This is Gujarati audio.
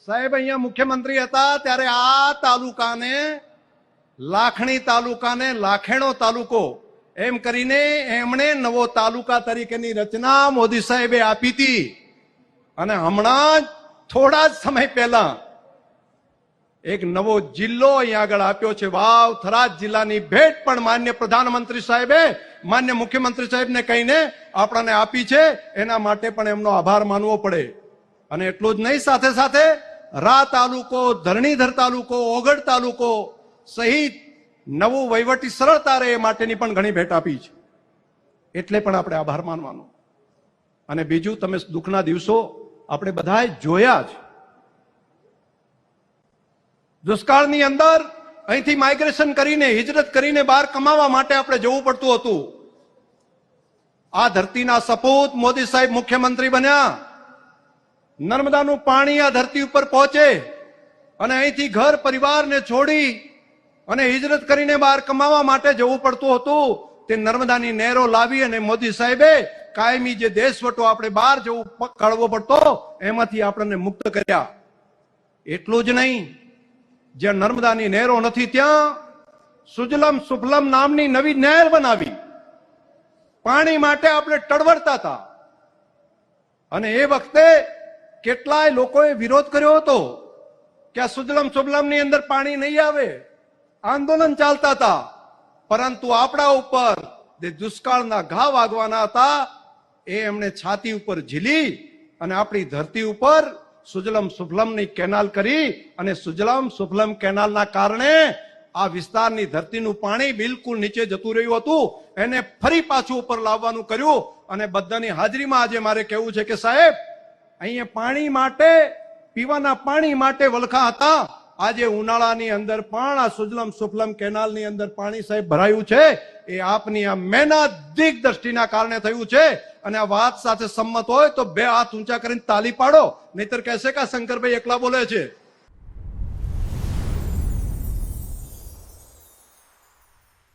સાહેબ અહીંયા મુખ્યમંત્રી હતા ત્યારે આ તાલુકાને લાખણી તાલુકાને લાખેણો તાલુકો એમ કરીને એમણે નવો તાલુકા તરીકેની રચના મોદી સાહેબે આપી હતી અને હમણાં જ થોડા જ સમય પહેલા એક નવો જિલ્લો અહીંયા આગળ આપ્યો છે વાવ થરાદ જિલ્લાની ભેટ પણ માન્ય પ્રધાનમંત્રી સાહેબે માન્ય મુખ્યમંત્રી સાહેબને કહીને આપણને આપી છે એના માટે પણ એમનો આભાર માનવો પડે અને એટલું જ નહીં સાથે સાથે રા તાલુકો ધરણીધર તાલુકો ઓગળ તાલુકો સહિત નવું વહીવટી સરળતા રહે એ માટેની પણ ઘણી ભેટ આપી છે એટલે પણ આપણે આભાર માનવાનો અને બીજું તમે દુઃખના દિવસો આપણે બધાએ જોયા જ દુષ્કાળની અંદર અહીંથી માઇગ્રેશન કરીને હિજરત કરીને બહાર કમાવા માટે આપણે જવું પડતું હતું આ ધરતીના સપૂત મોદી સાહેબ મુખ્યમંત્રી બન્યા નર્મદાનું પાણી આ ધરતી ઉપર પહોંચે અને અહીંથી ઘર પરિવારને છોડી અને હિજરત કરીને બહાર કમાવા માટે જવું પડતું હતું તે નર્મદાની નહેરો લાવી અને મોદી સાહેબે કાયમી જે દેશવટો આપણે બહાર જવું કાઢવો પડતો એમાંથી આપણને મુક્ત કર્યા એટલું જ નહીં જ્યાં નર્મદાની નહેરો નથી ત્યાં સુજલમ સુફલમ નામની નવી નહેર બનાવી પાણી માટે આપણે ટળવળતા હતા અને એ વખતે કેટલાય લોકોએ વિરોધ કર્યો હતો કે આ સુજલમ સુફલમ ની અંદર પાણી નહીં આવે આંદોલન ચાલતા હતા પરંતુ આપણા ઉપર જે દુષ્કાળના ઘા વાગવાના હતા એ એમણે છાતી ઉપર ઝીલી અને આપણી ધરતી ઉપર સુજલમ સુફલમની કેનાલ કરી અને સુજલમ સુફલમ કેનાલના કારણે આ વિસ્તારની ધરતીનું પાણી બિલકુલ નીચે જતું રહ્યું હતું એને ફરી પાછું ઉપર લાવવાનું કર્યું અને બધાની હાજરીમાં આજે મારે કહેવું છે કે સાહેબ અહીંયા પાણી માટે પીવાના પાણી માટે વલખા હતા આજે ઉનાળાની અંદર પણ આ સુજલમ સુફલમ કેનાલની અંદર પાણી સાહેબ ભરાયું છે એ આપની આ મહેનત દિગ્દ્રષ્ટિના કારણે થયું છે અને આ વાત સાથે સંમત હોય તો બે હાથ ઊંચા કરીને તાલી પાડો નહીતર કહેશે કે શંકરભાઈ એકલા બોલે છે